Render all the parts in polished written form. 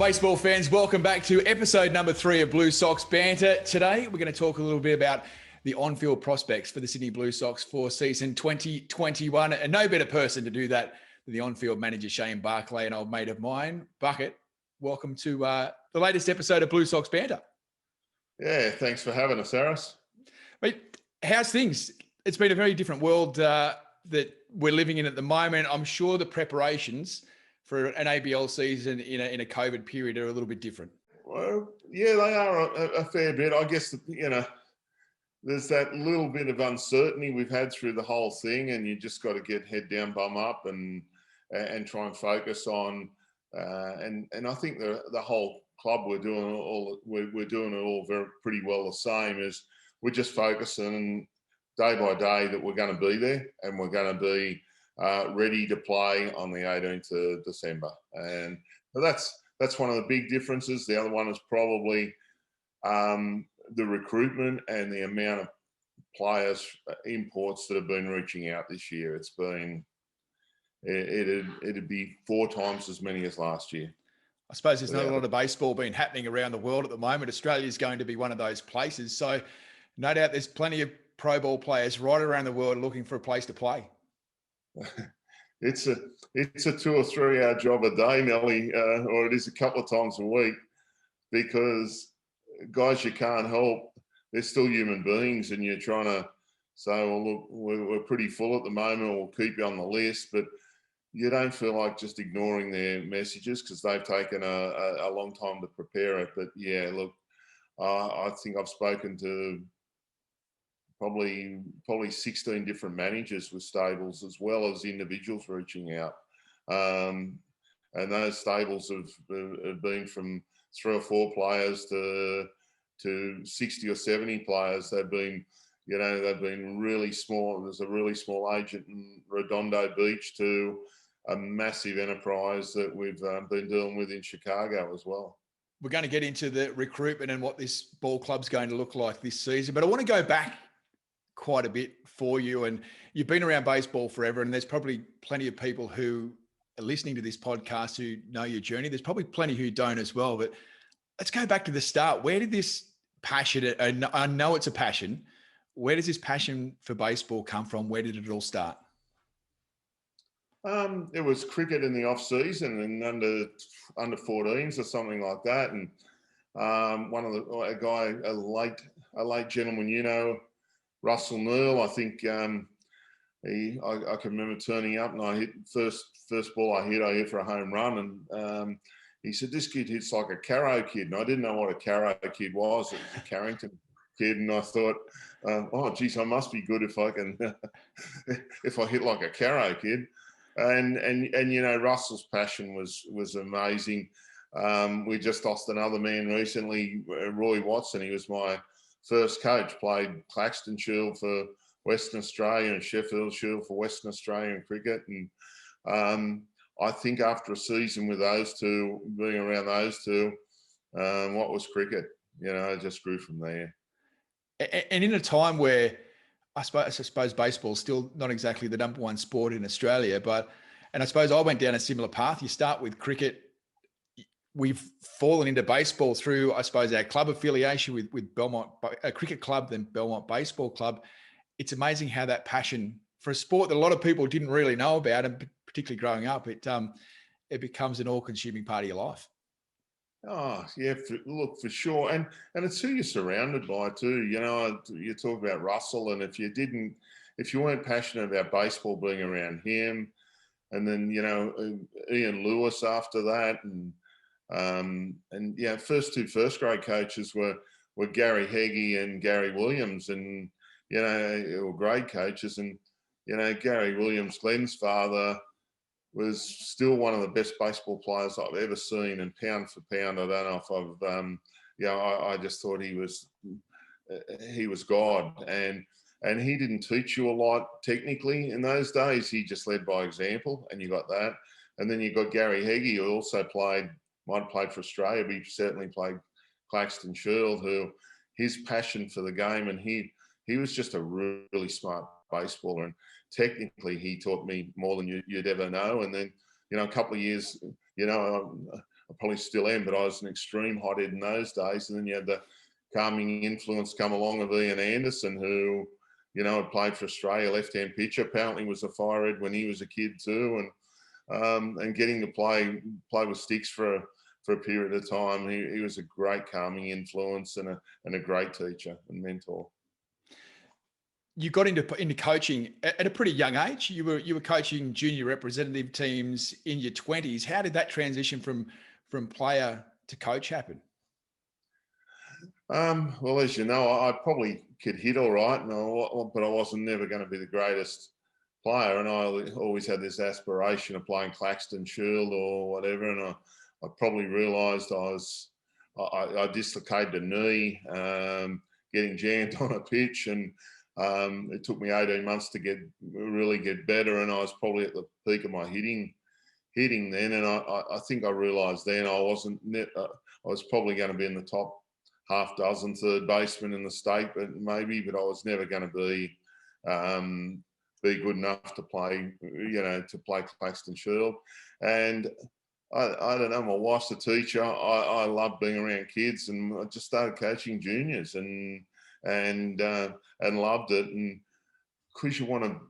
Baseball fans, welcome back to episode number 3 of Blue Sox Banter. Today, we're going to talk a little bit about the on-field prospects for the Sydney Blue Sox for season 2021. And no better person to do that than the on-field manager, Shane Barclay, an old mate of mine. Bucket, welcome to the latest episode of Blue Sox Banter. Yeah, thanks for having us, Harris. Mate, how's things? It's been a very different world that we're living in at the moment. I'm sure the preparations for an ABL season in a COVID period are a little bit different. Well, yeah, they are a fair bit. I guess, there's that little bit of uncertainty we've had through the whole thing, and you just got to get head down, bum up, and try and focus on. And I think the whole club we're doing it all pretty well the same. Is we're just focusing day by day that we're going to be there, and we're going to be ready to play on the 18th of December. And that's one of the big differences. The other one is probably the recruitment and the amount of players, imports that have been reaching out this year. It's been, it'd be 4 times as many as last year. I suppose there's not a lot of baseball been happening around the world at the moment. Australia is going to be one of those places. So no doubt there's plenty of pro ball players right around the world looking for a place to play. It's a 2 or 3 hour job a day, Nelly, or it is a couple of times a week, because guys you can't help, they're still human beings, and you're trying to say, well, look, we're pretty full at the moment, we'll keep you on the list, but you don't feel like just ignoring their messages because they've taken a long time to prepare it. But yeah, look, I think I've spoken to probably 16 different managers with stables, as well as individuals reaching out. And those stables have been from 3 or 4 players to 60 or 70 players. They've been really small. There's a really small agent in Redondo Beach to a massive enterprise that we've been dealing with in Chicago as well. We're going to get into the recruitment and what this ball club's going to look like this season, but I want to go back quite a bit for you, and you've been around baseball forever, and there's probably plenty of people who are listening to this podcast who know your journey. There's probably plenty who don't as well, but let's go back to the start. Where did this passion, and I know it's a passion, where does this passion for baseball come from? Where did it all start? It was cricket in the off season and under 14s or something like that, and a late gentleman, Russell Neal, I think I can remember turning up, and I hit first ball I hit for a home run, and he said, "This kid hits like a Caro kid," and I didn't know what a Caro kid was. It was a Carrington kid, and I thought, oh geez, I must be good if I can if I hit like a Caro kid. And Russell's passion was amazing. We just lost another man recently, Roy Watson. He was my first coach, played Claxton Shield for Western Australia and Sheffield Shield for Western Australian cricket. And I think after a season with those two, being around those two, what was cricket? It just grew from there. And in a time where I suppose baseball is still not exactly the number one sport in Australia, and I suppose I went down a similar path. You start with cricket. We've fallen into baseball through, I suppose, our club affiliation with Belmont Cricket Club, then Belmont Baseball Club. It's amazing how that passion for a sport that a lot of people didn't really know about, and particularly growing up, it becomes an all-consuming part of your life. Oh yeah, for sure, and it's who you're surrounded by too. You talk about Russell, and if you weren't passionate about baseball, being around him, and then Ian Lewis after that, and first 2 first grade coaches were Gary Heggie and Gary Williams, and were grade coaches, and Gary Williams, Glen's father, was still one of the best baseball players I've ever seen, and pound for pound, I don't know if I've, I just thought he was God, and he didn't teach you a lot technically in those days. He just led by example, and you got that. And then you got Gary Heggie, who also might have played for Australia, but he certainly played Claxton Shield, who his passion for the game, and he was just a really smart baseballer, and technically he taught me more than you'd ever know. And then a couple of years, I probably still am, but I was an extreme hothead in those days. And then you had the calming influence come along of Ian Anderson, who, you know, had played for Australia, left-hand pitcher, apparently was a firehead when he was a kid too. And getting to play with sticks for a period of time, he was a great calming influence and a great teacher and mentor. You got into coaching at a pretty young age. You were coaching junior representative teams in your 20s. How did that transition from player to coach happen? Well, as you know, I probably could hit all right, but I wasn't never going to be the greatest player. And I always had this aspiration of playing Claxton Shield or whatever. And I probably realised I dislocated a knee, getting jammed on a pitch, and it took me 18 months to really get better. And I was probably at the peak of my hitting then. And I think I realised then I was probably going to be in the top half dozen third baseman in the state, but I was never going to be good enough to play, to play Claxton Shield. And I don't know, my wife's a teacher. I love being around kids, and I just started coaching juniors and loved it. And because you want to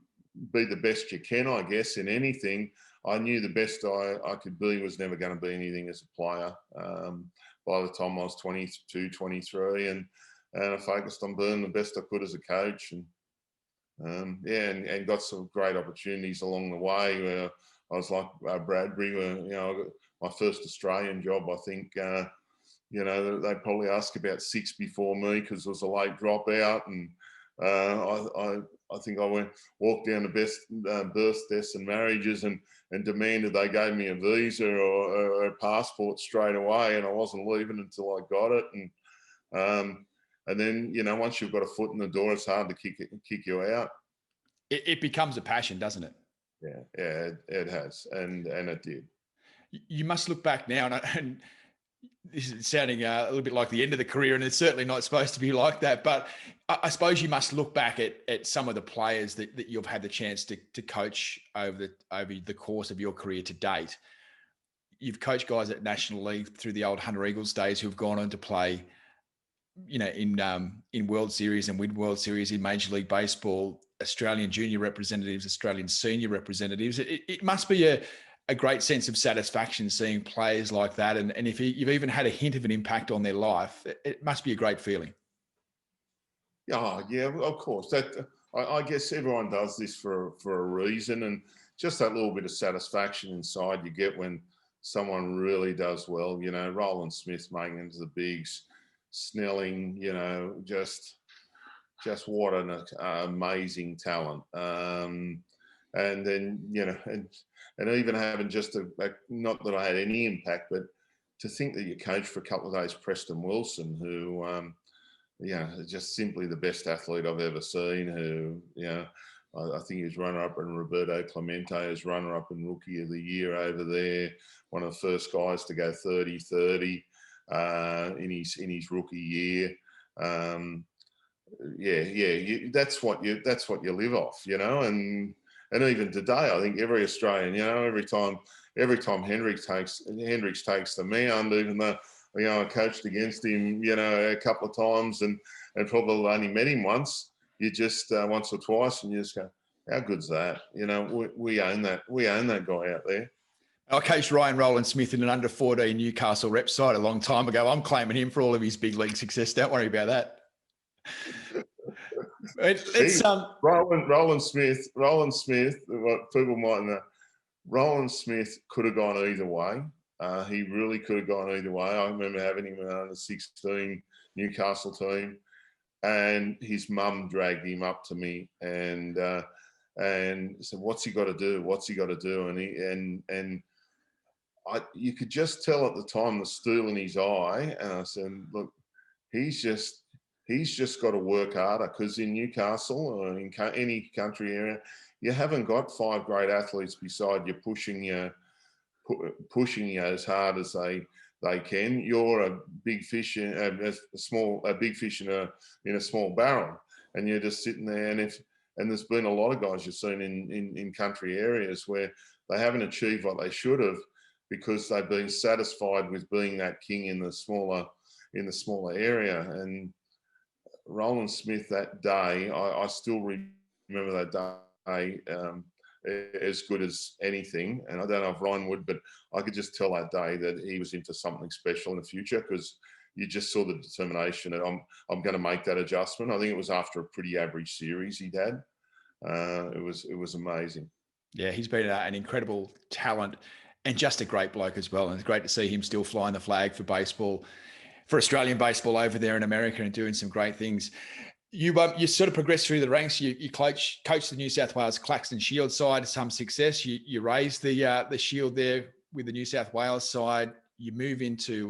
be the best you can, I guess, in anything, I knew the best I could be was never going to be anything as a player. By the time I was 22, 23, and I focused on being the best I could as a coach, and got some great opportunities along the way. Where I was like Bradbury, where I got my first Australian job. I think they probably asked about 6 before me because it was a late dropout, and I think I walked down the birth, deaths and marriages and demanded they gave me a visa or a passport straight away, and I wasn't leaving until I got it. And then once you've got a foot in the door, it's hard to kick you out. It becomes a passion, doesn't it? Yeah, it has, and it did. You must look back now, and this is sounding a little bit like the end of the career, and it's certainly not supposed to be like that. But I suppose you must look back at some of the players that you've had the chance to coach over the course of your career to date. You've coached guys at National League through the old Hunter Eagles days who've gone on to play, in World Series and win World Series in Major League Baseball, Australian junior representatives, Australian senior representatives. It must be a great sense of satisfaction seeing players like that. And if you've even had a hint of an impact on their life, it must be a great feeling. Oh, yeah, of course. I guess everyone does this for a reason, and just that little bit of satisfaction inside you get when someone really does well. Roland Smith making it to the bigs, Snelling, just what an amazing talent. And then, and even having just not that I had any impact, but to think that you coached for a couple of days, Preston Wilson, who, just simply the best athlete I've ever seen, who, I think he was runner-up, and Roberto Clemente is runner-up and Rookie of the Year over there, one of the first guys to go 30-30 in his rookie year. That's what you live off, and even today, I think every Australian, every time Hendricks takes the mound, even though I coached against him, a couple of times, and probably only met him once. You just once or twice, and you just go, "How good's that?" We own that. We own that guy out there. I coached Ryan Roland Smith in an under-14 Newcastle rep side a long time ago. I'm claiming him for all of his big league success. Don't worry about that. Roland Smith, what people might know, Roland Smith could have gone either way. He really could have gone either way. I remember having him on the 16 Newcastle team, and his mum dragged him up to me and said, "What's he got to do? What's he got to do?" And you could just tell at the time the steel in his eye, and I said, "Look, he's just got to work harder, because in Newcastle or in any country area, you haven't got 5 great athletes beside you pushing you as hard as they can. You're a big fish in a small barrel, and you're just sitting there. And there's been a lot of guys you've seen in country areas where they haven't achieved what they should have because they've been satisfied with being that king in the smaller area. And Roland Smith that day, I still remember that day as good as anything. And I don't know if Ryan would, but I could just tell that day that he was into something special in the future, because you just saw the determination that I'm going to make that adjustment. I think it was after a pretty average series he'd had. It was amazing. Yeah, he's been an incredible talent and just a great bloke as well. And it's great to see him still flying the flag for baseball, for Australian baseball over there in America, and doing some great things. You sort of progressed through the ranks. You coached the New South Wales Claxton Shield side, some success. You raised the Shield there with the New South Wales side. You move into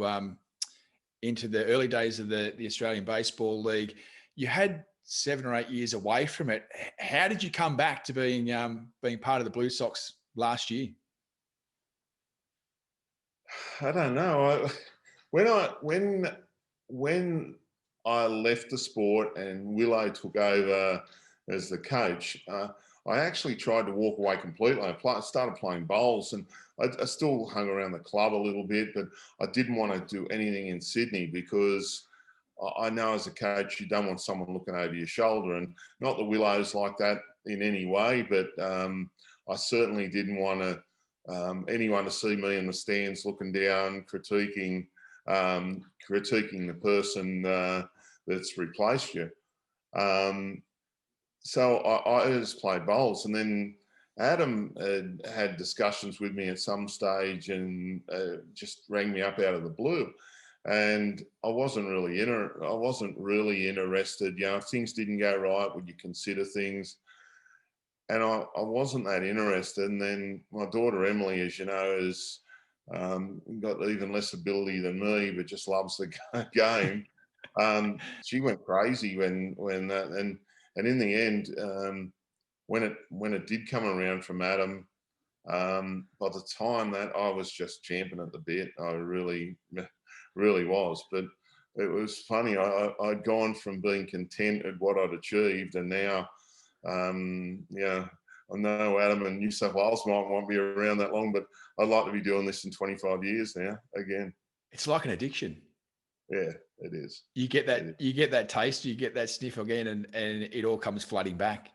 the early days of the Australian Baseball League. You had 7 or 8 years away from it. How did you come back to being part of the Blue Sox last year? I don't know. When I left the sport and Willow took over as the coach, I actually tried to walk away completely. I started playing bowls, and I still hung around the club a little bit, but I didn't want to do anything in Sydney, because I know as a coach, you don't want someone looking over your shoulder. And not that Willow's like that in any way, but I certainly didn't want anyone to see me in the stands looking down, critiquing the person that's replaced you. So I just played bowls, and then Adam had discussions with me at some stage, and just rang me up out of the blue. And I wasn't really interested. You know, if things didn't go right, would you consider things? And I wasn't that interested. And then my daughter Emily, as you know, has got even less ability than me, but just loves the game. She went crazy when that, and in the end, when it did come around from Adam, by the time that, I was just champing at the bit. I really was. But it was funny. I'd gone from being content at what I'd achieved, and now, yeah, I know Adam and New South Wales won't be around that long, but I'd like to be doing this in 25 years now again. It's like an addiction. Yeah, it is. You get that taste, you get that sniff again, and it all comes flooding back.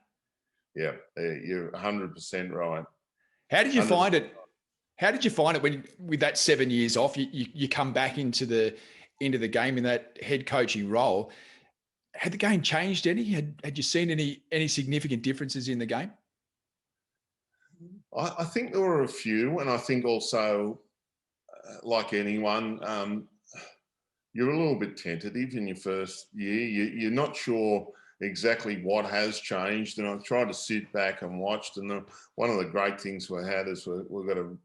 Yeah, you're 100% right. How did you find it? How did you find it when, with that 7 years off, you come back into the game in that head coaching role? Had the game changed any? Had you seen any significant differences in the game? I think there were a few, and I think also, like anyone, you're a little bit tentative in your first year. You're not sure exactly what has changed, and I tried to sit back and watched. And one of the great things we had is we've got a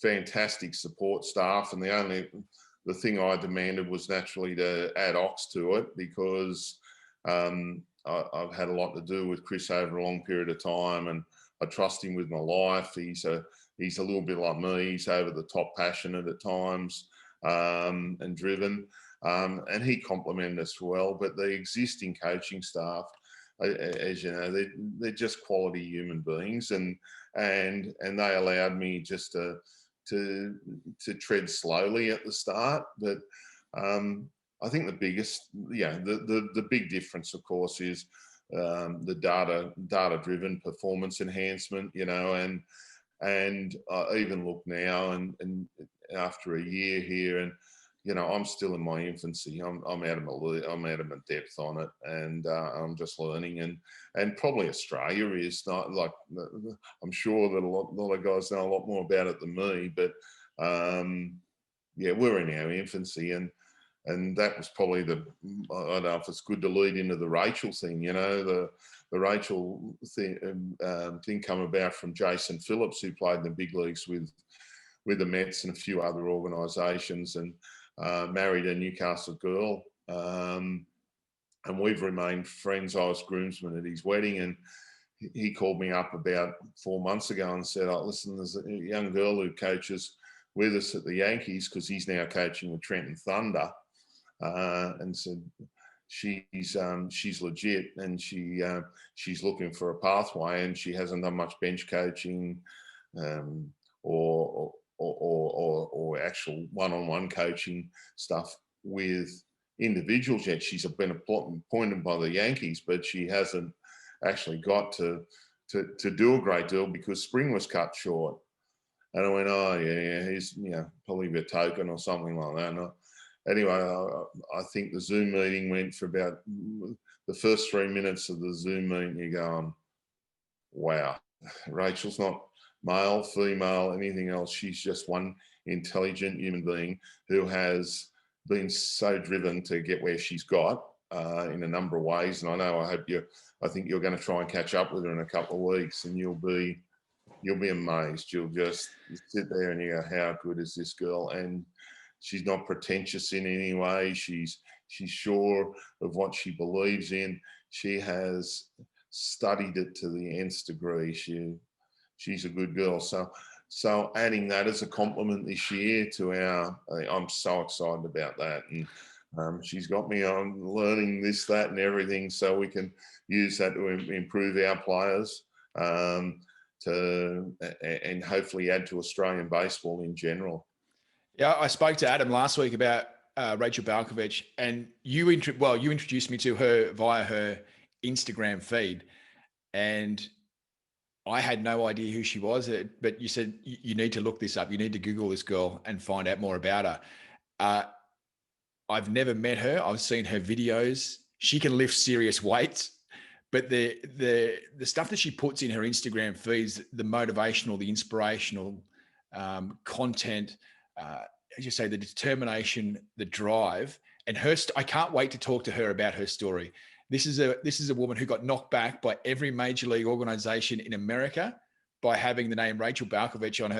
fantastic support staff, and the thing I demanded was naturally to add Ox to it, because I've had a lot to do with Chris over a long period of time, and I trust him with my life. He's a little bit like me. He's over the top passionate at times, and driven, and he complemented us well. But the existing coaching staff, as you know, they're just quality human beings, and they allowed me just to tread slowly at the start. But I think the big difference, of course, is the data-driven performance enhancement. You know, and I even look now, and after a year here, and you know, I'm still in my infancy. I'm out of my depth on it, and I'm just learning. And probably Australia is not like. I'm sure that a lot of guys know a lot more about it than me, but yeah, we're in our infancy, and that was probably I don't know if it's good to lead into the Rachel thing. You know, the Rachel thing come about from Jason Phillips, who played in the big leagues with the Mets and a few other organisations, and married a Newcastle girl, and we've remained friends. I was groomsman at his wedding, and he called me up about 4 months ago and said, "Oh, listen, there's a young girl who coaches with us at the Yankees, because he's now coaching with Trenton Thunder," and said she's legit, and she's looking for a pathway, and she hasn't done much bench coaching, or or actual one-on-one coaching stuff with individuals yet. She's been appointed by the Yankees, but she hasn't actually got to do a great deal because spring was cut short. And I went, oh yeah, he's probably a token or something like that. And anyway, I think the Zoom meeting went for about the first 3 minutes of the Zoom meeting. You're going, wow, Rachel's not male, female, anything else. She's just one intelligent human being who has been so driven to get where she's got in a number of ways. And I think you're going to try and catch up with her in a couple of weeks, and you'll be amazed. You'll just sit there and you go, how good is this girl? And she's not pretentious in any way. She's sure of what she believes in. She has studied it to the nth degree. She's a good girl. So adding that as a compliment this year to I'm so excited about that. And she's got me on learning this, that, and everything, so we can use that to improve our players and hopefully add to Australian baseball in general. Yeah, I spoke to Adam last week about Rachel Balkovich, and you introduced me to her via her Instagram feed, and I had no idea who she was, but you said you need to look this up. You need to Google this girl and find out more about her. I've never met her. I've seen her videos. She can lift serious weights, but the stuff that she puts in her Instagram feeds, the motivational, the inspirational content, as you say, the determination, the drive, and I can't wait to talk to her about her story. This is a woman who got knocked back by every major league organization in America by having the name Rachel Balkovich on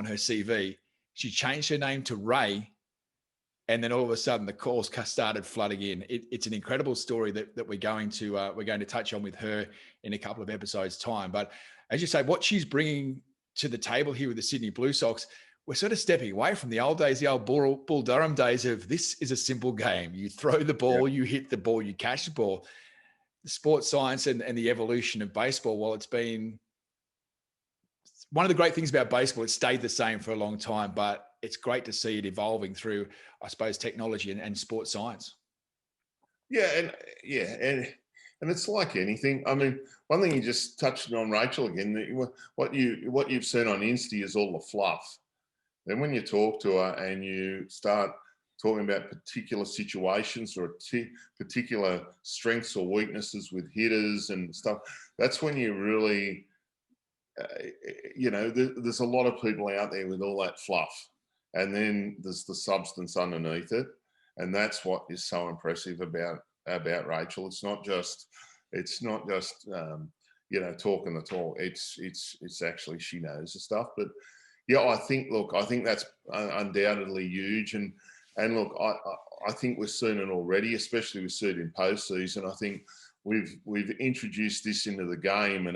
her CV. She changed her name to Ray, and then all of a sudden the calls started flooding in. It's an incredible story that we're going to touch on with her in a couple of episodes' time. But as you say, what she's bringing to the table here with the Sydney Blue Sox, we're sort of stepping away from the old days, the old Bull Durham days of this is a simple game. You throw the ball, You hit the ball, you catch the ball. The sports science and the evolution of baseball, while it's been one of the great things about baseball, it's stayed the same for a long time, but it's great to see it evolving through, I suppose, technology and sports science. And it's like anything. I mean, one thing you just touched on, Rachel, again, what you've seen on Insta is all the fluff. Then when you talk to her and you start talking about particular situations or particular strengths or weaknesses with hitters and stuff, that's when you really, there's a lot of people out there with all that fluff. And then there's the substance underneath it. And that's what is so impressive about Rachel. It's not just talking the talk. It's actually, she knows the stuff. But yeah, I think that's undoubtedly huge. And look, I think we've seen it already, especially we've seen it in postseason. I think we've introduced this into the game,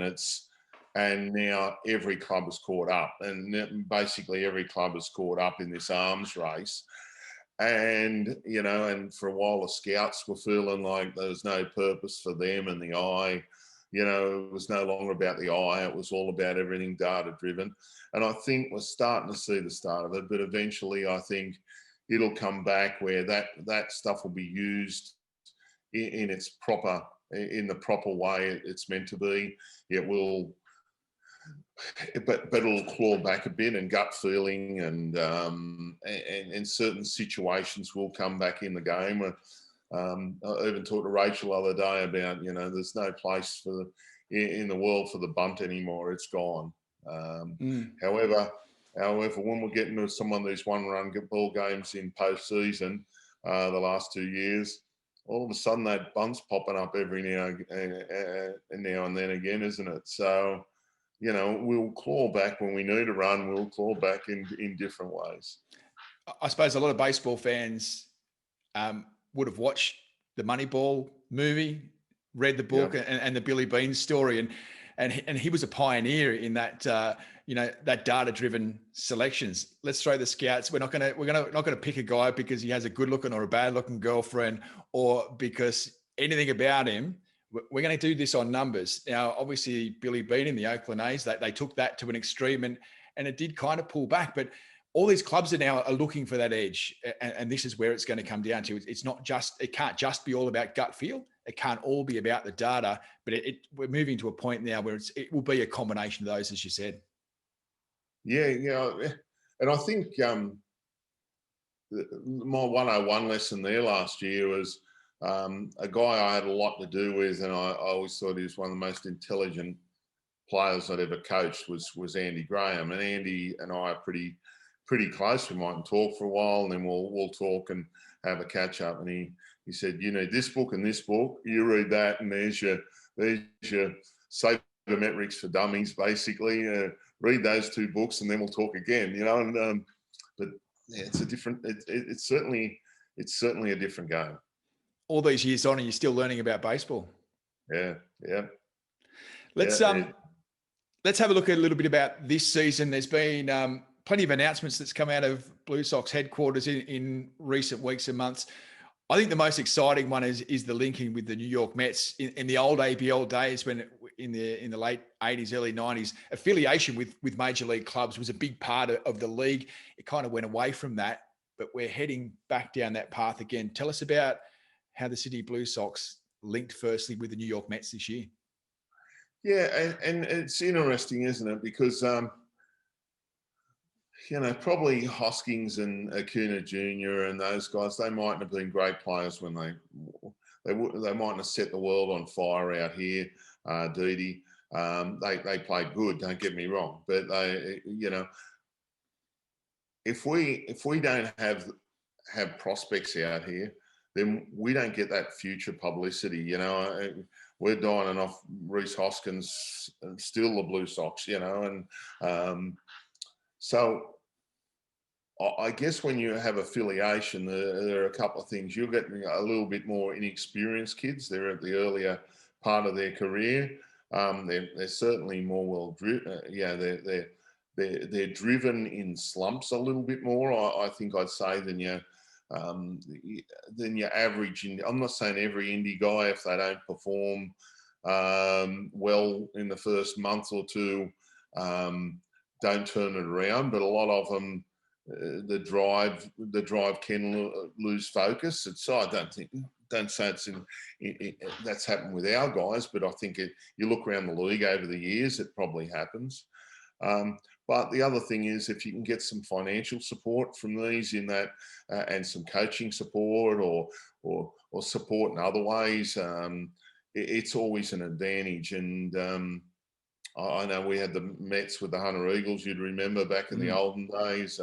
and now every club is caught up, and basically every club is caught up in this arms race. And and for a while the scouts were feeling like there was no purpose for them, and the eye, it was no longer about the eye. It was all about everything data driven. And I think we're starting to see the start of it, but eventually I think it'll come back where that stuff will be used in the proper way it's meant to be. It will, but it'll claw back a bit, and gut feeling and certain situations will come back in the game. I even talked to Rachel the other day about, there's no place in the world for the bunt anymore. It's gone. However, when we're getting to some of these one-run ball games in postseason, the last 2 years, all of a sudden that bunt's popping up every now and then again, isn't it? So, we'll claw back when we need to run. We'll claw back in different ways. I suppose a lot of baseball fans would have watched the Moneyball movie, read the book, and the Billy Beane story, and he was a pioneer in that that data-driven selections. Let's throw the scouts. We're not gonna pick a guy because he has a good-looking or a bad-looking girlfriend, or because anything about him. We're going to do this on numbers. Now, obviously, Billy Beane in the Oakland A's, they took that to an extreme, and it did kind of pull back. But all these clubs are now looking for that edge, and this is where it's going to come down to. It's not just, it can't just be all about gut feel. It can't all be about the data, but we're moving to a point now where it will be a combination of those, as you said. Yeah, and I think my 101 lesson there last year was a guy I had a lot to do with, and I always thought he was one of the most intelligent players I'd ever coached was Andy Graham. And Andy and I are pretty close. We might talk for a while, and then we'll talk and have a catch up. And he said, you need this book and this book. You read that, and there's your sabermetrics for dummies, basically. Read those two books, and then we'll talk again. You know, and but yeah, it's a different. It's certainly a different game. All these years on, and you're still learning about baseball. Yeah. Let's have a look at a little bit about this season. There's been plenty of announcements that's come out of Blue Sox headquarters in recent weeks and months. I think the most exciting one is the linking with the New York Mets. In the old ABL days, when in the late 80s, early 90s, affiliation with major league clubs was a big part of the league. It kind of went away from that, but we're heading back down that path again. Tell us about how the City Blue Sox linked firstly with the New York Mets this year. Yeah, and it's interesting, isn't it? Because probably Hoskins and Acuna Jr. and those guys, they mightn't have been great players when they mightn't have set the world on fire out here. Didi, they played good. Don't get me wrong, but if we don't have prospects out here, then we don't get that future publicity. We're dining off Reese Hoskins and still the Blue Sox, and so I guess when you have affiliation, there are a couple of things. You're getting a little bit more inexperienced kids. They're at the earlier part of their career. They're certainly more well driven. They're driven in slumps a little bit more, I think I'd say, than your average. I'm not saying every indie guy, if they don't perform well in the first month or two, don't turn it around, but a lot of them, the drive can lose focus. Don't say that's happened with our guys, but I think you look around the league over the years, it probably happens. But the other thing is, if you can get some financial support from these in that, and some coaching support or support in other ways, it's always an advantage. And I know we had the Mets with the Hunter Eagles, you'd remember back in the olden days.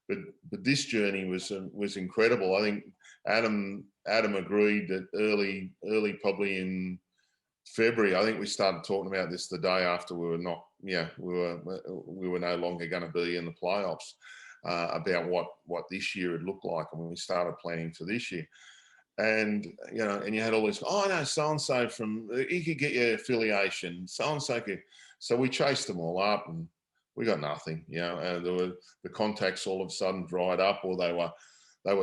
But this journey was incredible. I think Adam agreed that early, probably in February. I think we started talking about this the day after we were no longer going to be in the playoffs, about what this year would look like, and when we started planning for this year. And and you had all this, oh no, so and so from, he could get your affiliation, so and so could. So we chased them all up, and we got nothing. And the contacts all of a sudden dried up, or they were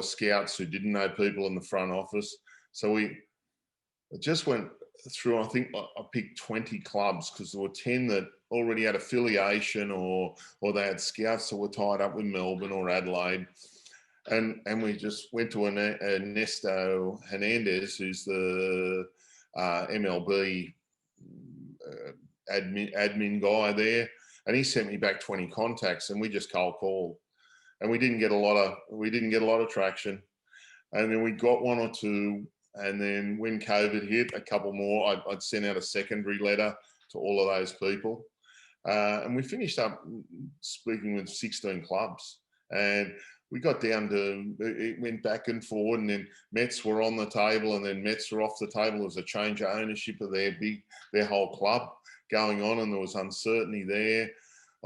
scouts who didn't know people in the front office. So we just went through. I think I picked 20 clubs, because there were 10 that already had affiliation, or they had scouts that were tied up with Melbourne or Adelaide. And we just went to Ernesto Hernandez, who's the MLB admin guy there, and he sent me back 20 contacts, and we just cold called, and we didn't get a lot of traction. And then we got one or two, and then when COVID hit, a couple more. I'd sent out a secondary letter to all of those people, and we finished up speaking with 16 clubs. And we got down to, it went back and forward, and then Mets were on the table, and then Mets were off the table. There was a change of ownership of their whole club going on, and there was uncertainty there.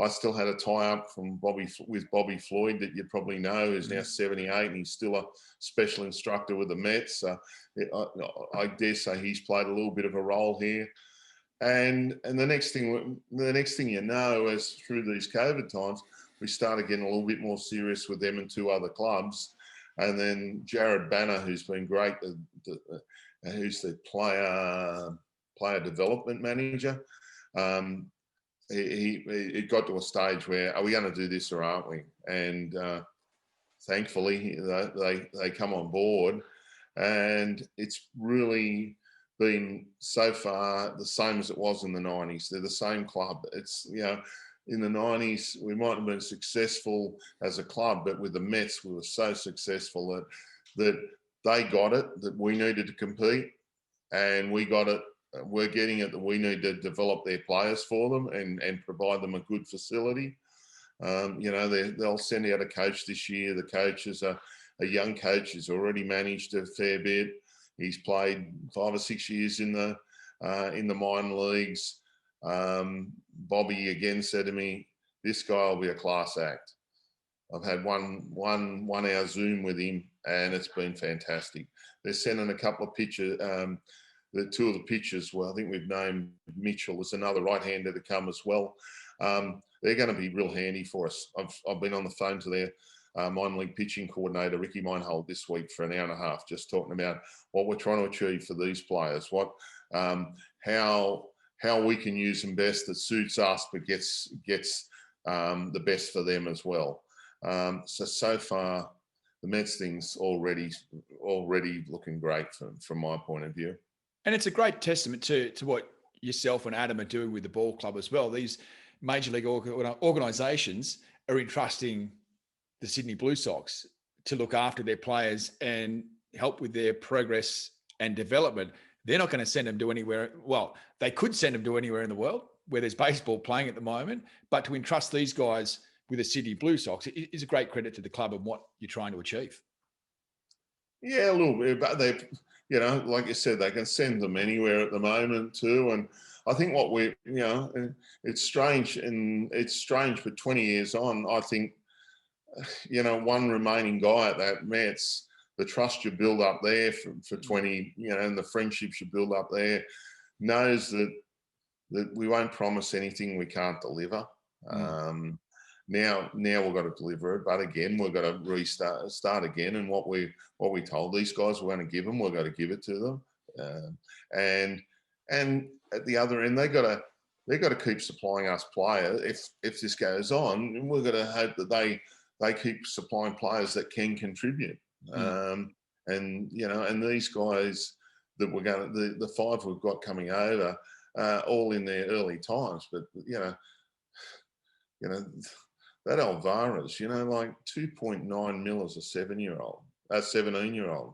I still had a tie-up with Bobby Floyd, that you probably know, who's now 78, and he's still a special instructor with the Mets. I dare say he's played a little bit of a role here. And the next thing you know, as through these COVID times, we started getting a little bit more serious with them and two other clubs. And then Jared Banner, who's been great, who's the player development manager, it got to a stage where, are we going to do this or aren't we? And thankfully, they come on board, and it's really been so far the same as it was in the 90s. They're the same club. It's, in the 90s, we might have been successful as a club, but with the Mets, we were so successful that they got it, that we needed to compete, and we got it. We're getting it, that we need to develop their players for them and provide them a good facility. They'll send out a coach this year. The coach is a young coach who's already managed a fair bit. He's played 5 or 6 years in the minor leagues. Bobby again said to me, "This guy will be a class act." I've had one hour Zoom with him, and it's been fantastic. They're sending a couple of pitchers. The two of the pitchers, well, I think we've named Mitchell as another right-hander to come as well. They're going to be real handy for us. I've been on the phone to their minor league pitching coordinator, Ricky Meinhold, this week for an hour and a half, just talking about what we're trying to achieve for these players, how we can use them best that suits us, but gets the best for them as well. So far, the Mets thing's already looking great from my point of view. And it's a great testament to what yourself and Adam are doing with the ball club as well. These major league organisations are entrusting the Sydney Blue Sox to look after their players and help with their progress and development. They're not going to send them to anywhere. Well, they could send them to anywhere in the world where there's baseball playing at the moment, but to entrust these guys with the Sydney Blue Sox is a great credit to the club and what you're trying to achieve. Yeah, a little bit, but they, like you said, they can send them anywhere at the moment too. And I think what it's strange, but 20 years on, I think, one remaining guy at that Mets, the trust you build up there for 20, and the friendships you build up there, knows that we won't promise anything we can't deliver. Now we've got to deliver it, but again, we've got to start again. And what we told these guys we're going to give them, we've got to give it to them. And at the other end, they've got to keep supplying us players. If this goes on, we've got to hope that they keep supplying players that can contribute. And these guys that we're going to, the 5 we've got coming over, all in their early times, but that Alvarez, like 2.9 mil as a 17-year-old.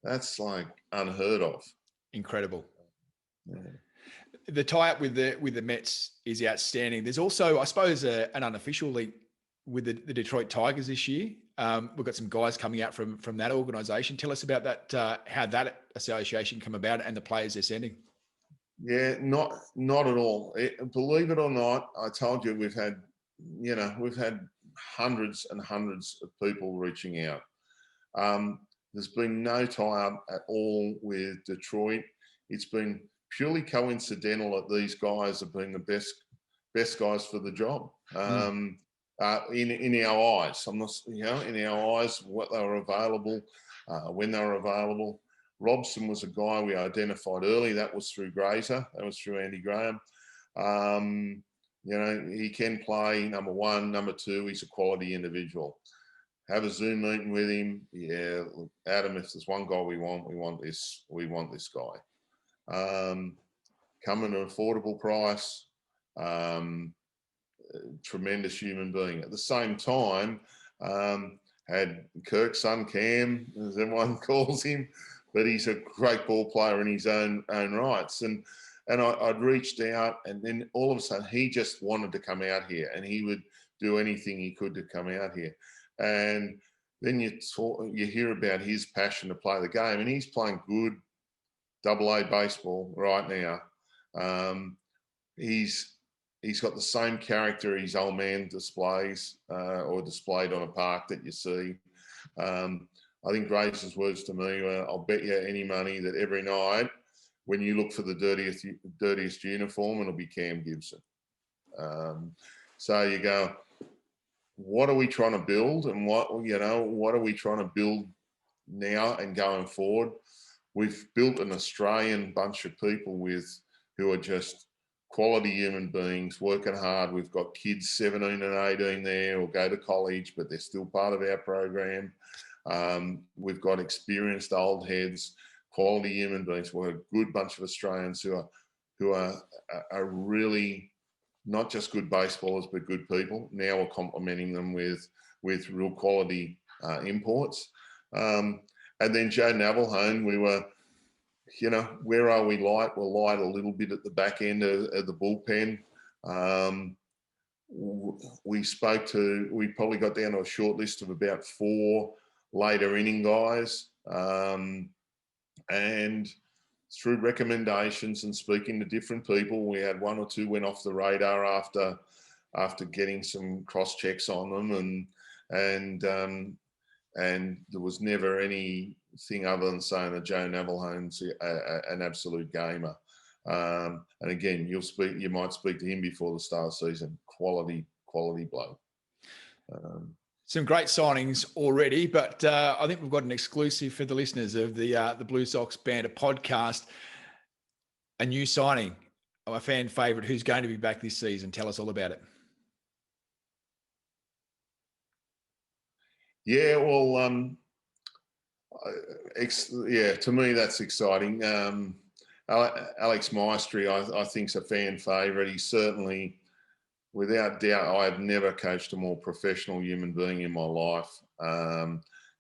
That's like unheard of. Incredible. Yeah. The tie-up with the Mets is outstanding. There's also, I suppose, an unofficial link with the Detroit Tigers this year. We've got some guys coming out from that organisation. Tell us about that, how that association come about and the players they're sending. Yeah, not at all. Believe it or not, I told you we've had hundreds and hundreds of people reaching out. There's been no tie-up at all with Detroit. It's been purely coincidental that these guys have been the best guys for the job. In our eyes, in our eyes, what they were available, when they were available. Robson was a guy we identified early. That was through Grazer. That was through Andy Graham. He can play, number one. Number two, he's a quality individual. Have a Zoom meeting with him. Yeah, Adam, if there's one guy we want this guy. Come at an affordable price. Tremendous human being. At the same time, had Kirk's son Cam, as everyone calls him, but he's a great ball player in his own rights. And I'd reached out, and then all of a sudden he just wanted to come out here, and he would do anything he could to come out here. And then you hear about his passion to play the game, and he's playing good AA baseball right now. He's got the same character his old man displays or displayed on a park that you see. I think Grace's words to me were, "I'll bet you any money that every night when you look for the dirtiest uniform, it'll be Cam Gibson." So you go, what are we trying to build, and what are we trying to build now and going forward? We've built an Australian bunch of people who are just quality human beings working hard. We've got kids 17 and 18 there or go to college, but they're still part of our program. We've got experienced old heads, quality human beings. We're a good bunch of Australians who are really not just good baseballers, but good people. Now we're complementing them with real quality imports. And then Joe Navalhone, we were, where are we light? We're light a little bit at the back end of the bullpen. We probably got down to a short list of about 4 later inning guys. And through recommendations and speaking to different people, we had 1 or 2 went off the radar after getting some cross checks on them, and there was never anything other than saying that Joe Navalhone's an absolute gamer. And again, you might speak to him before the start of the season. Quality bloke. Some great signings already, but I think we've got an exclusive for the listeners of the Blue Sox Banter podcast. A new signing, a fan favourite who's going to be back this season. Tell us all about it. Yeah, well, to me that's exciting. Alex Maestri, I think, is a fan favourite. He's certainly, without doubt, I have never coached a more professional human being in my life.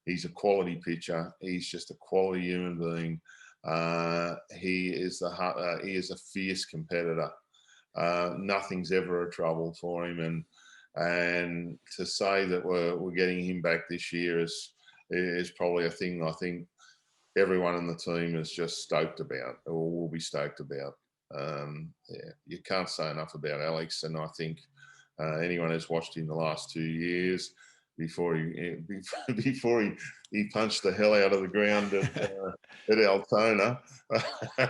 He's a quality pitcher. He's just a quality human being. He is a fierce competitor. Nothing's ever a trouble for him, and to say that we're getting him back this year is probably a thing I think everyone in the team is just stoked about, or will be stoked about. You can't say enough about Alex, and I think anyone who's watched him the last 2 years before he punched the hell out of the ground at Altona, I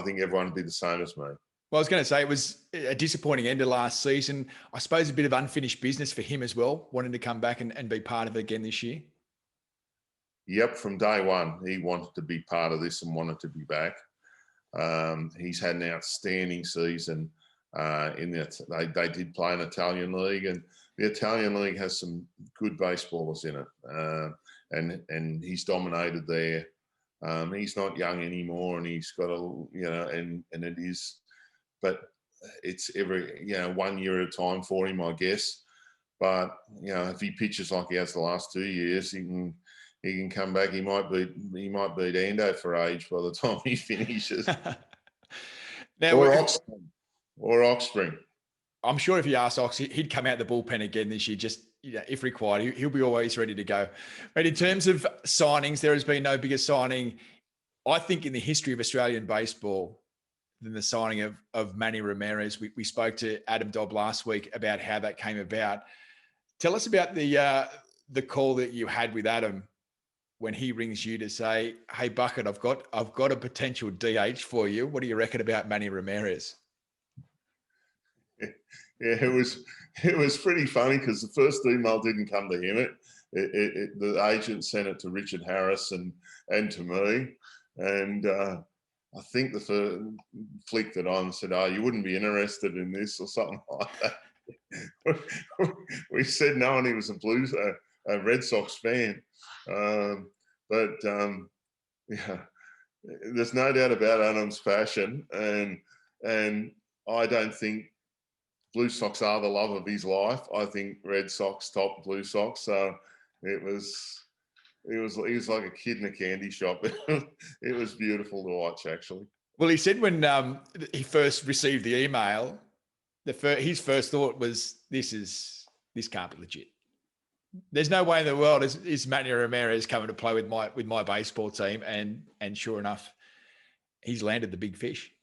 think everyone would be the same as me. Well, I was going to say it was a disappointing end of last season. I suppose a bit of unfinished business for him as well, wanting to come back and be part of it again this year. Yep, from day one, he wanted to be part of this and wanted to be back. He's had an outstanding season. They did play an Italian league, and the Italian league has some good baseballers in it, and he's dominated there. He's not young anymore, and he's got and it is, but it's every 1 year at a time for him, I guess. But if he pitches like he has the last 2 years, he can come back. He might beat Ando for age by the time he finishes. Or Oxspring. I'm sure if you ask Ox, he'd come out the bullpen again this year, just if required. He'll be always ready to go. But in terms of signings, there has been no bigger signing, I think, in the history of Australian baseball than the signing of Manny Ramirez. We spoke to Adam Dobb last week about how that came about. Tell us about the call that you had with Adam when he rings you to say, "Hey Bucket, I've got a potential DH for you. What do you reckon about Manny Ramirez?" Yeah, it was pretty funny because the first email didn't come to him. The agent sent it to Richard Harris and to me, and I think the first flicked it on and said, "Oh, you wouldn't be interested in this," or something like that. We said no, and he was a Red Sox fan. But there's no doubt about Adam's passion, and I don't think Blue Sox are the love of his life. I think Red Sox top Blue Sox. So he was like a kid in a candy shop. It was beautiful to watch, actually. Well, he said when he first received the email, his first thought was, this can't be legit. There's no way in the world is Manny Ramirez coming to play with my baseball team, and sure enough, he's landed the big fish.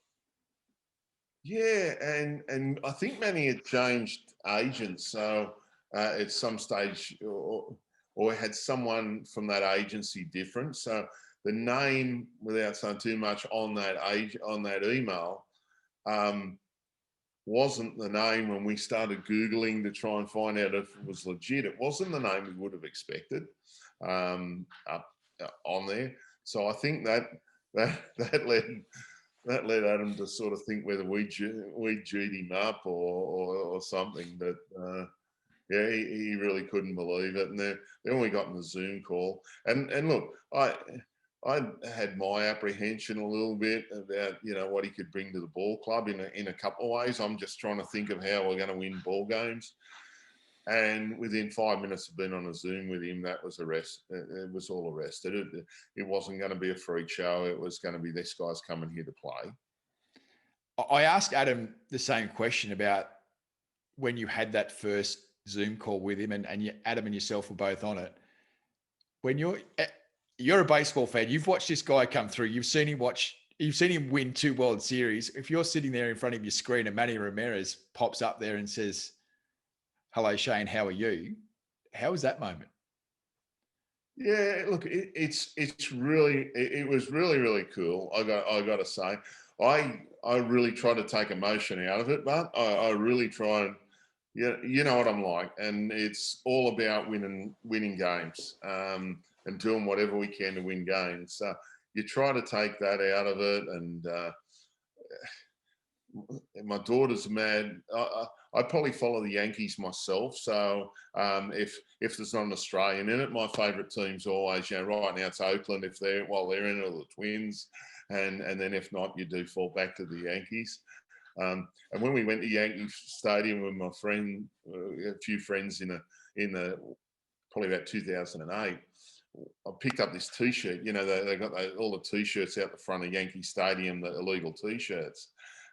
Yeah, and I think Manny had changed agents, so at some stage, or had someone from that agency different. So the name, without saying too much on that email, wasn't the name when we started Googling to try and find out if it was legit. It wasn't the name we would have expected up on there. So I think that that led Adam to sort of think whether we G'd him up or something. But yeah, he really couldn't believe it. And then we got in the Zoom call. And look, I had my apprehension a little bit about, you know, what he could bring to the ball club in a couple of ways. I'm just trying to think of how we're going to win ball games. And within 5 minutes of being on a Zoom with him, that was it was all arrested. It wasn't going to be a freak show. It was going to be, this guy's coming here to play. I asked Adam the same question about when you had that first Zoom call with him, and Adam and yourself were both on it. When you're a baseball fan, you've watched this guy come through. You've seen him win 2 World Series. If you're sitting there in front of your screen and Manny Ramirez pops up there and says, "Hello, Shane, how are you?" How was that moment? Yeah, look, it was really, really cool. I got to say, I really try to take emotion out of it, but I really try and, you know what I'm like, and it's all about winning games, and doing whatever we can to win games. So you try to take that out of it, and my daughter's mad. I probably follow the Yankees myself. So if there's not an Australian in it, my favourite team's always, you know, right now it's Oakland while they're in it, or the Twins, and then if not, you do fall back to the Yankees. And when we went to Yankee Stadium with my friend, a few friends in the probably about 2008. I picked up this T-shirt. You know, they got all the T-shirts out the front of Yankee Stadium, the illegal T-shirts,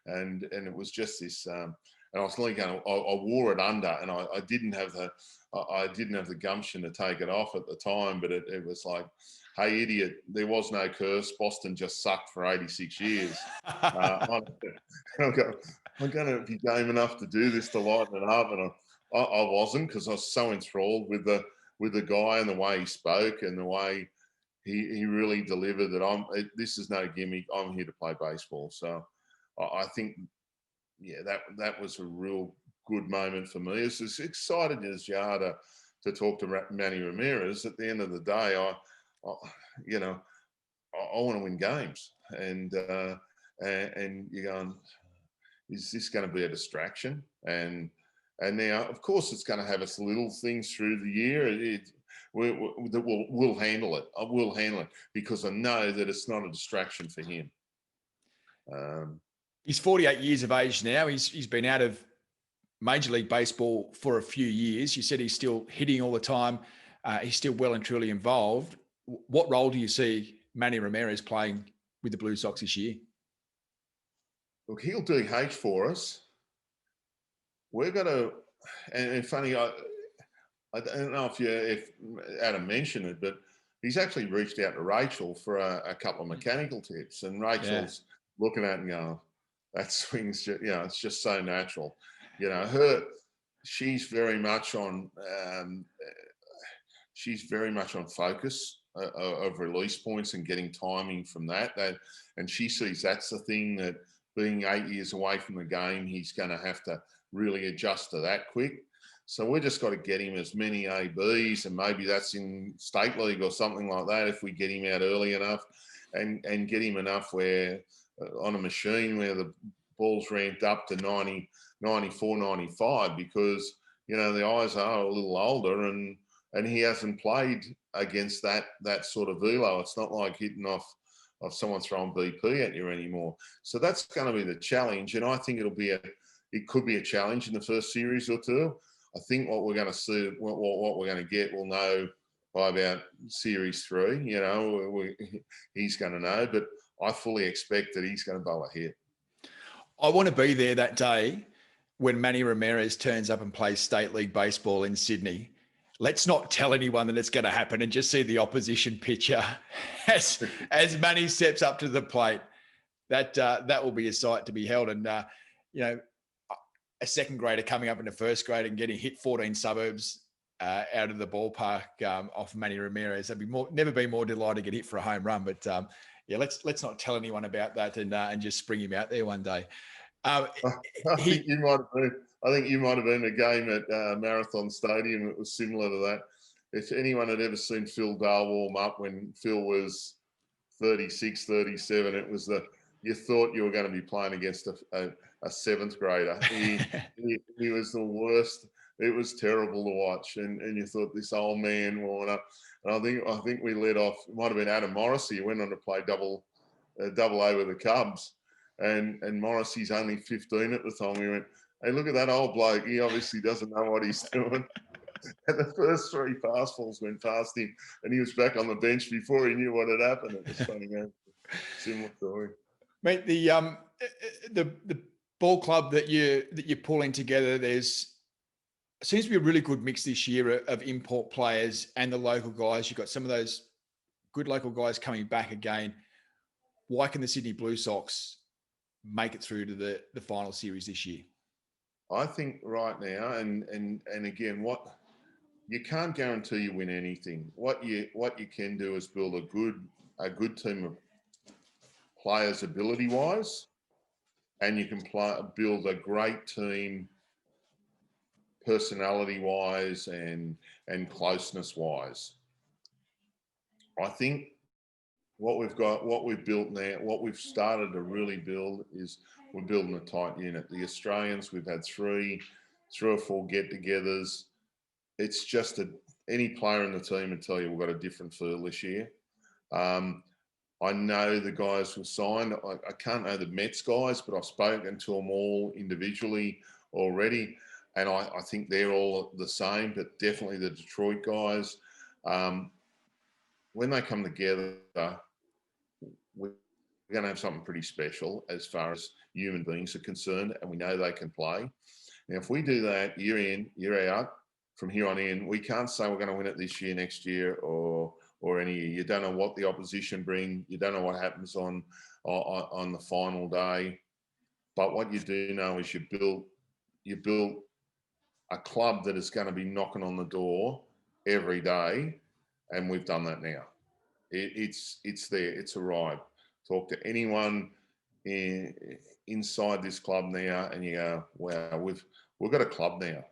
and it was just this. And I was only going. I wore it under, and I didn't have the gumption to take it off at the time. But it was like, "Hey, idiot! There was no curse. Boston just sucked for 86 years." I'm going to be game enough to do this to lighten it up, and I wasn't, because I was so enthralled with the guy and the way he spoke and the way he really delivered that this is no gimmick. I'm here to play baseball. So I think, yeah, that was a real good moment for me. It's as excited as you are to talk to Manny Ramirez. At the end of the day, I want to win games, and you're going, is this going to be a distraction? And now, of course, it's going to have us little things through the year. We'll handle it. I will handle it, because I know that it's not a distraction for him. He's 48 years of age now. He's been out of Major League Baseball for a few years. You said he's still hitting all the time. He's still well and truly involved. What role do you see Manny Ramirez playing with the Blue Sox this year? Look, he'll DH for us. We're going to, and funny, I don't know if Adam mentioned it, but he's actually reached out to Rachel for a couple of mechanical tips, and Rachel's looking at it and going, that swing's, it's just so natural. She's very much on focus of release points and getting timing from that, and she sees that's the thing, that being 8 years away from the game, he's going to have to really adjust to that quick. So we just got to get him as many ABs, and maybe that's in state league or something like that, if we get him out early enough, and get him enough where on a machine where the ball's ramped up to 90, 94, 95, because, the eyes are a little older, and he hasn't played against that sort of velo. It's not like hitting off someone throwing BP at you anymore. So that's going to be the challenge, and I think it could be a challenge in the first series or two. I think what we're going to see, what we're going to get, we'll know by about series 3. He's going to know, but I fully expect that he's going to bowl a hit. I want to be there that day when Manny Ramirez turns up and plays state league baseball in Sydney. Let's not tell anyone that it's going to happen, and just see the opposition pitcher as Manny steps up to the plate. That will be a sight to be held. And a second grader coming up into first grade and getting hit 14 suburbs out of the ballpark off Manny Ramirez. I'd never been more delighted to get hit for a home run. But let's not tell anyone about that, and just bring him out there one day. I think you might have been a game at Marathon Stadium. It was similar to that. If anyone had ever seen Phil Dahl warm up when Phil was 36, 37, it was the you thought you were going to be playing against a seventh grader. He was the worst. It was terrible to watch, and you thought this old man warming up. And I think we led off. It might have been Adam Morrissey who went on to play double A with the Cubs, and Morrissey's only 15 at the time. We went, hey, look at that old bloke. He obviously doesn't know what he's doing. And the first three fastballs went past him, and he was back on the bench before he knew what had happened. It was funny, similar story. Mate, the ball club that you're pulling together, seems to be a really good mix this year of import players and the local guys. You've got some of those good local guys coming back again. Why can the Sydney Blue Sox make it through to the final series this year? I think right now, and again, what you can't guarantee you win anything. What you can do is build a good team of players ability wise, and you can build a great team personality wise and closeness wise. I think what we've built now, what we've started to really build is we're building a tight unit. The Australians, we've had three or four get-togethers. It's just any player in the team would tell you we've got a different feel this year. I know the guys who signed. I can't know the Mets guys, but I've spoken to them all individually already, and I think they're all the same, but definitely the Detroit guys. When they come together, we're going to have something pretty special as far as human beings are concerned, and we know they can play. Now, if we do that year in, year out, from here on in, we can't say we're going to win it this year, next year, or any year. You don't know what the opposition bring. You don't know what happens on the final day. But what you do know is you build a club that is going to be knocking on the door every day, and we've done that now. It's there. It's arrived. Talk to anyone inside this club now, and you go, "Wow, we've got a club now.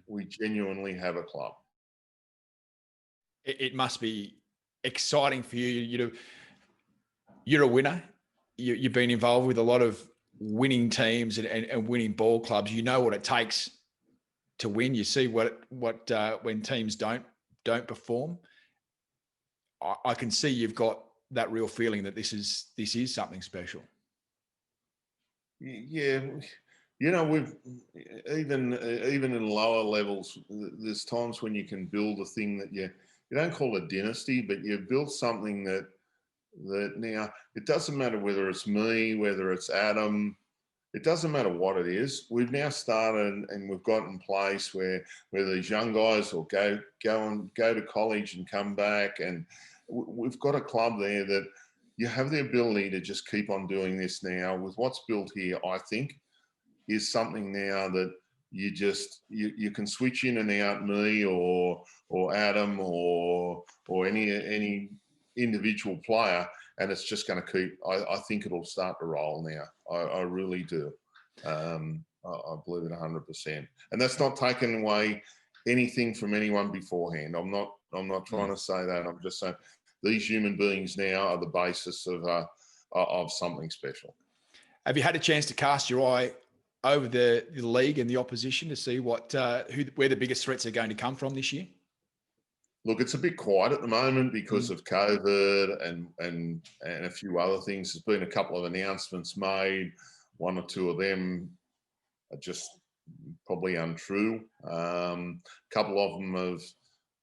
We genuinely have a club." It must be exciting for you. You're a winner. You've been involved with a lot of winning teams and winning ball clubs. You know what it takes to win. You see what when teams don't perform. I can see you've got that real feeling that this is something special. Yeah, we've even in lower levels, there's times when you can build a thing that you don't call a dynasty, but you build something that now it doesn't matter whether it's me, whether it's Adam, it doesn't matter what it is. We've now started and we've got in place where these young guys will go to college and come back, and we've got a club there that you have the ability to just keep on doing this now with what's built here. I think is something now that you can switch in and out, me or Adam or any individual player, and it's just going to keep. I think it'll start to roll now. I really do. I believe it 100%, and that's not taking away anything from anyone beforehand. I'm not trying to say that. I'm just saying these human beings now are the basis of something special. Have you had a chance to cast your eye over the league and the opposition to see where the biggest threats are going to come from this year? Look, it's a bit quiet at the moment because of COVID and a few other things. There's been a couple of announcements made. One or two of them are just probably untrue. A couple of them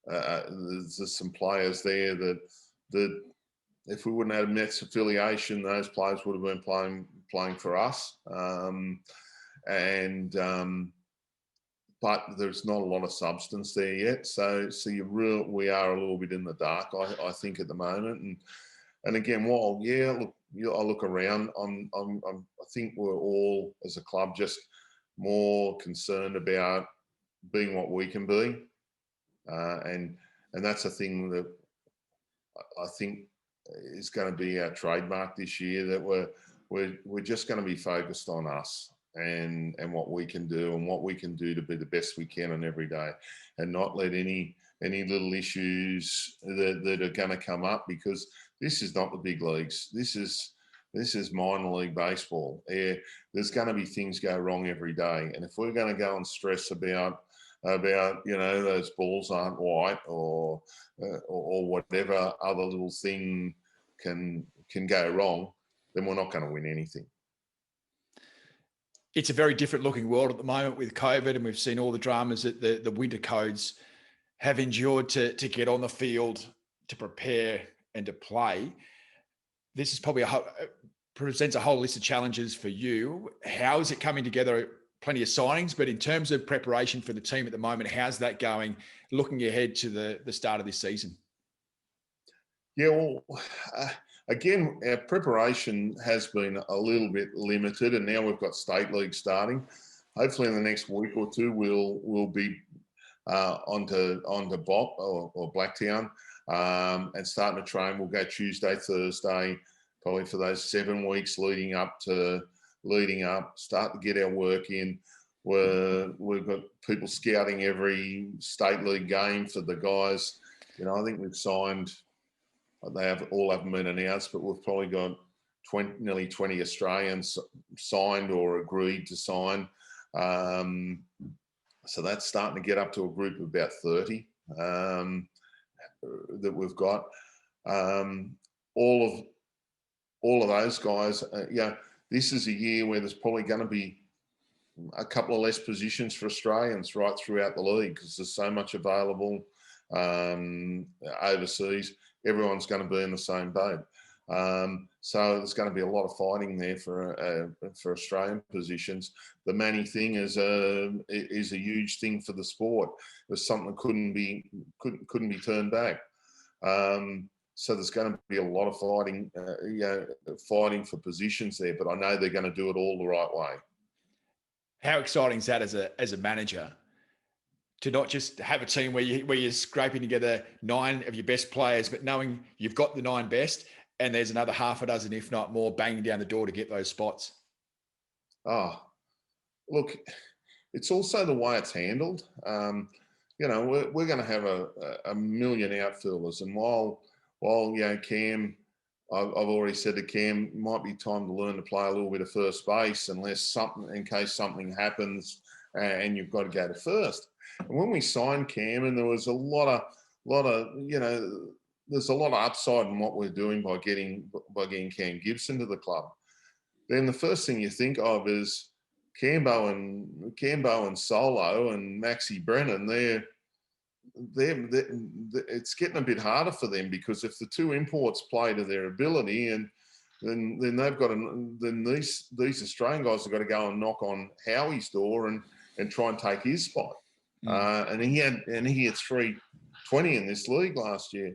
there's some players there that if we wouldn't have Mets affiliation, those players would have been playing for us. But there's not a lot of substance there yet. So we are a little bit in the dark, I think, at the moment. And again, I look around. I think we're all as a club just more concerned about being what we can be, and that's a thing that I think is going to be our trademark this year. That we're just going to be focused on us and what we can do and what we can do to be the best we can on every day, and not let any little issues that are going to come up, because this is not the big leagues. This is this is minor league baseball. There's going to be things go wrong every day, and if we're going to go and stress about those balls aren't white or whatever other little thing can go wrong, then we're not going to win anything. It's a very different looking world at the moment with COVID, and we've seen all the dramas that the winter codes have endured to get on the field, to prepare and to play. This is probably presents a whole list of challenges for you. How is it coming together? Plenty of signings, but in terms of preparation for the team at the moment, how's that going, looking ahead to the start of this season? Yeah, well, again, our preparation has been a little bit limited, and now we've got state league starting. Hopefully in the next week or two, we'll be onto Bop or Blacktown and starting to train. We'll go Tuesday, Thursday, probably for those 7 weeks leading up, start to get our work in. We've got people scouting every state league game for the guys. I think we've signed, they all haven't been announced, but we've probably got nearly 20 Australians signed or agreed to sign. So that's starting to get up to a group of about 30 that we've got. All of those guys, this is a year where there's probably going to be a couple of less positions for Australians right throughout the league because there's so much available overseas. Everyone's going to be in the same boat. So there's going to be a lot of fighting there for Australian positions. The Manny thing is a huge thing for the sport. It was something that couldn't be turned back. So there's going to be a lot of fighting for positions there. But I know they're going to do it all the right way. How exciting is that as a manager, to not just have a team where you're scraping together 9 of your best players, but knowing you've got the 9 best and there's another half a dozen, if not more, banging down the door to get those spots? Oh, look, it's also the way it's handled. We're going to have a million outfielders, and while Cam, I've already said to Cam, might be time to learn to play a little bit of first base in case something happens and you've got to go to first. And when we signed Cam, and there was a lot of there's a lot of upside in what we're doing by getting Cam Gibson to the club. Then the first thing you think of is Cambo and Solo and Maxi Brennan. It's getting a bit harder for them, because if the 2 imports play to their ability, and then these Australian guys have got to go and knock on Howie's door and try and take his spot. And he had 320 in this league last year.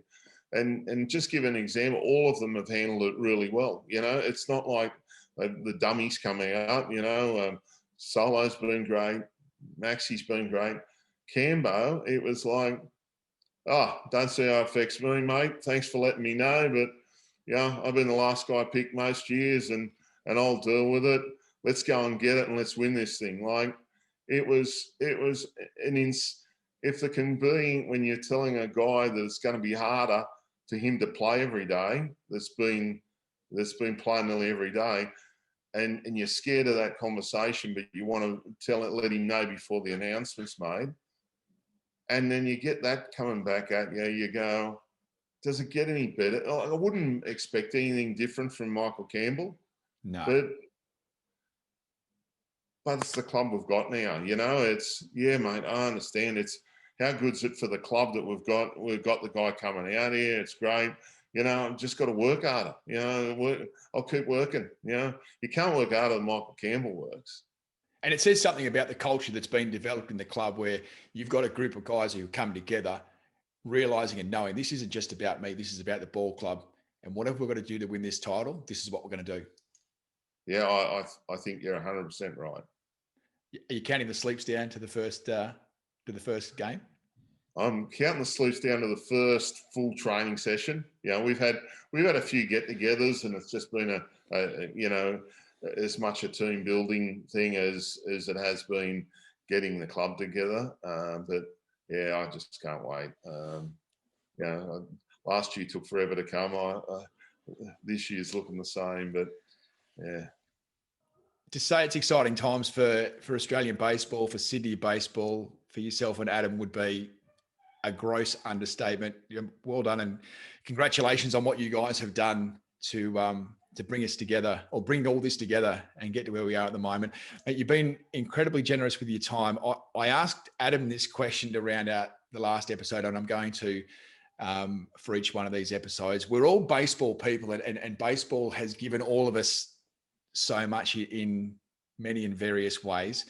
And just give an example, all of them have handled it really well. It's not like the dummies coming out. Solo's been great, Maxi's been great. Cambo, it was like, don't see how it affects me, mate. Thanks for letting me know, but I've been the last guy picked most years, and I'll deal with it. Let's go and get it, and let's win this thing. Like, it was if there can be, when you're telling a guy that it's going to be harder for him to play every day, that's been playing nearly every day, and you're scared of that conversation, but you want to let him know before the announcement's made. And then you get that coming back at you, you go, does it get any better? I wouldn't expect anything different from Michael Campbell. No. But it's the club we've got now. It's, mate, I understand. It's how good's it for the club that we've got the guy coming out here. It's great. I've just got to work harder. I'll keep working. You can't work harder than Michael Campbell works. And it says something about the culture that's been developed in the club, where you've got a group of guys who come together, realising and knowing this isn't just about me, this is about the ball club. And whatever we've got to do to win this title, this is what we're going to do. Yeah, I think you're 100% right. Are you counting the sleeps down to the first game? I'm counting the sleeps down to the first full training session. We've had a few get-togethers, and it's just been as much a team building thing as it has been getting the club together. But I just can't wait. Last year took forever to come. This year's looking the same, but Yeah. To say it's exciting times for Australian baseball, for Sydney baseball, for yourself and Adam would be a gross understatement. Well done, and congratulations on what you guys have done to bring us together, or bring all this together and get to where we are at the moment. Mate, you've been incredibly generous with your time. I asked Adam this question to round out the last episode, and I'm going to for each one of these episodes. We're all baseball people, and baseball has given all of us so much in many and various ways.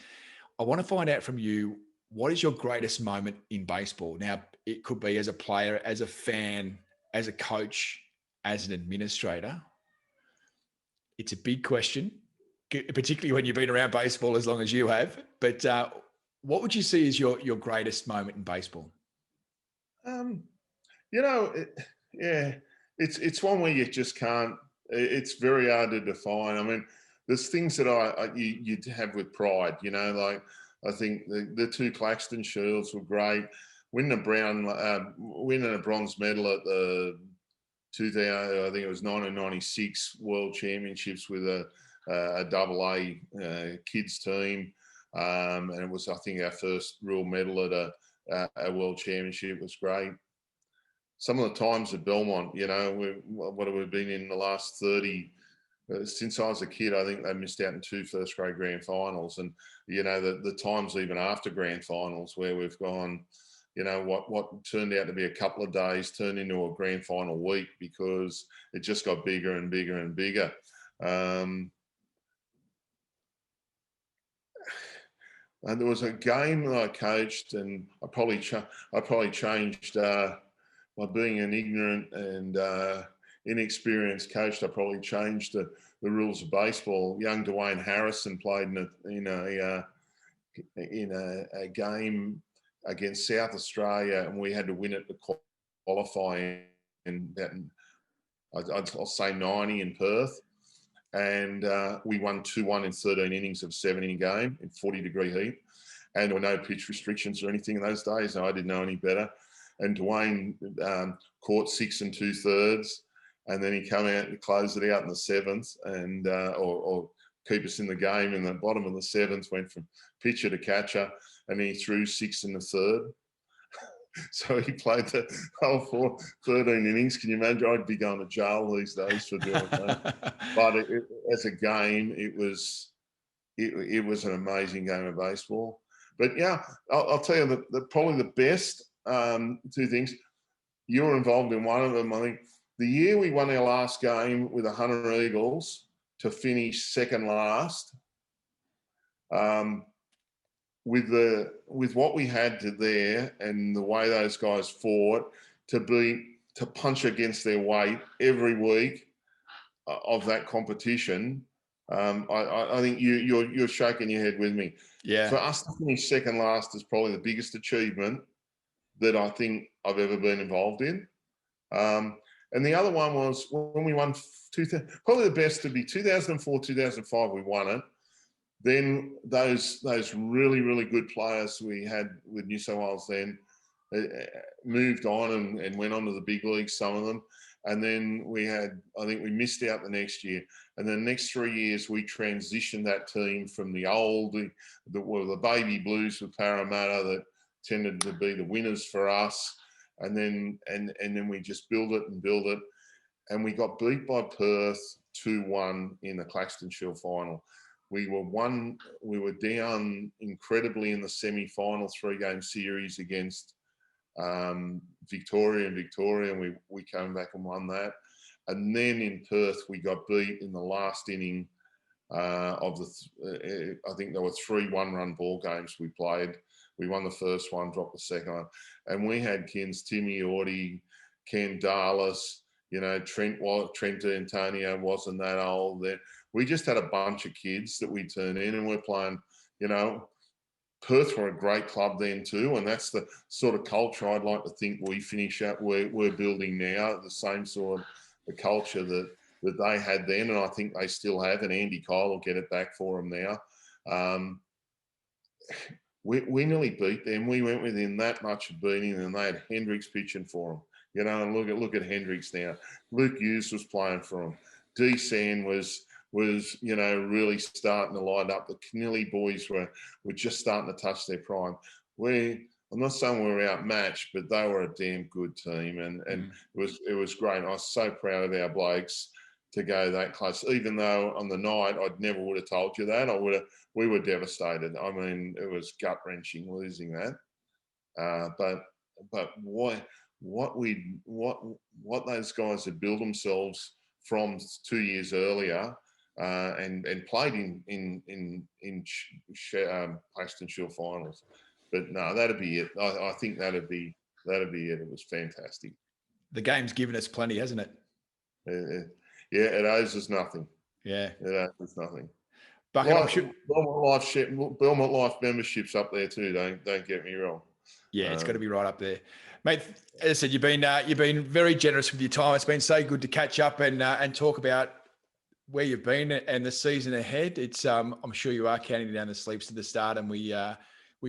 I want to find out from you, what is your greatest moment in baseball? Now, it could be as a player, as a fan, as a coach, as an administrator. It's a big question, particularly when you've been around baseball as long as you have. But what would you see as your greatest moment in baseball? It's one where you just can't. It's very hard to define. I mean, there's things that you have with pride. Like I think the two Claxton Shields were great. Winning a bronze medal at the 2000, I think it was 1996 World Championships with a double A kids team, and it was, I think, our first real medal at a World Championship. Was great. Some of the times at Belmont, what have we been in the last 30? Since I was a kid, I think they missed out in 2 first-grade grand finals, and the times even after grand finals where we've gone, what turned out to be a couple of days turned into a grand final week because it just got bigger and bigger and bigger. And there was a game that I coached, and I probably changed by being an ignorant and inexperienced coach. I probably changed the rules of baseball. Young Dwayne Harrison played in a game against South Australia, and we had to win it to qualify. I'll say 90 in Perth, and we won 2-1 in 13 innings of 7-inning game in 40-degree heat, and there were no pitch restrictions or anything in those days. I didn't know any better. And Dwayne caught 6 2/3, and then he came out and closed it out in the 7th, and or keep us in the game. In the bottom of the 7th, went from pitcher to catcher, and he threw 6 1/3. So he played the whole 13 innings. Can you imagine? I'd be going to jail these days for doing that. But as a game, it was an amazing game of baseball. But yeah, I'll tell you that probably the best. 2 things. You were involved in one of them. I think the year we won our last game with the Hunter Eagles to finish second last, with what we had there and the way those guys fought, to punch against their weight every week of that competition. I think you're shaking your head with me. Yeah. For us to finish second last is probably the biggest achievement that I think I've ever been involved in. And the other one was when we won, probably the best would be 2004, 2005, we won it. Then those really, really good players we had with New South Wales then moved on and went on to the big leagues, some of them. And then I think we missed out the next year. And the next 3 years, we transitioned that team from the baby blues with Parramatta that tended to be the winners for us, and then we just build it, and we got beat by Perth 2-1 in the Claxton Shield final. We were down incredibly in the semi-final 3-game series against Victoria, and we came back and won that. And then in Perth, we got beat in the last inning of I think there were 3 one-run ball games we played. We won the first one, dropped the second one. And we had kids, Timmy Orty, Ken Darlis, Trent D'Antonio wasn't that old then. We just had a bunch of kids that we turned in, and we're playing, Perth were a great club then too. And that's the sort of culture I'd like to think we finish up. We're building now, the same sort of the culture that they had then. And I think they still have, and Andy Kyle will get it back for them now. We nearly beat them. We went within that much of beating, and they had Hendricks pitching for them. And look at Hendricks now. Luke Hughes was playing for them. D. Sand was was, really starting to light up. The Canilly boys were just starting to touch their prime. I'm not saying we were outmatched, but they were a damn good team, and it was great. I was so proud of our blokes to go that close. Even though on the night I never would have told you that, we were devastated. I mean, it was gut wrenching losing that. But what those guys had built themselves from 2 years earlier, and played in Preston Shield finals. But no, that'd be it. I think that'd be it. It was fantastic. The game's given us plenty, hasn't it? Yeah, it owes us nothing. Yeah, it owes us nothing. Belmont Life memberships up there too. Don't get me wrong. Yeah, it's got to be right up there, mate. As I said, you've been very generous with your time. It's been so good to catch up and talk about where you've been and the season ahead. It's I'm sure you are counting down the sleeps to the start, and we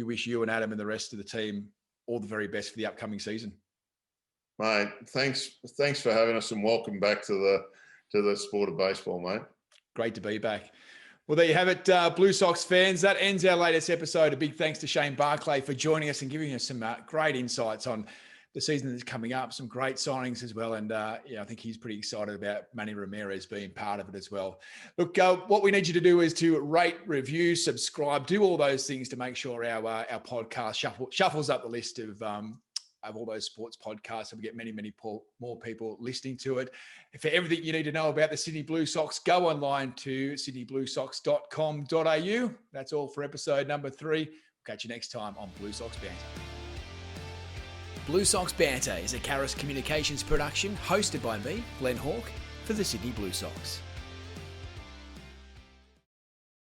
wish you and Adam and the rest of the team all the very best for the upcoming season. Mate, thanks for having us, and welcome back to the sport of baseball, mate. Great to be back. Well, there you have it, Blue Sox fans. That ends our latest episode. A big thanks to Shane Barclay for joining us and giving us some great insights on the season that's coming up, some great signings as well. And I think he's pretty excited about Manny Ramirez being part of it as well. Look, what we need you to do is to rate, review, subscribe, do all those things to make sure our podcast shuffles up the list of all those sports podcasts, and we get many more people listening to it. For everything you need to know about the Sydney Blue Sox, go online to sydneybluesox.com.au. That's all for episode number 3. We'll catch you next time on Blue Sox Banter. Blue Sox Banter is a Caris Communications production hosted by me, Glen Hawke, for the Sydney Blue Sox.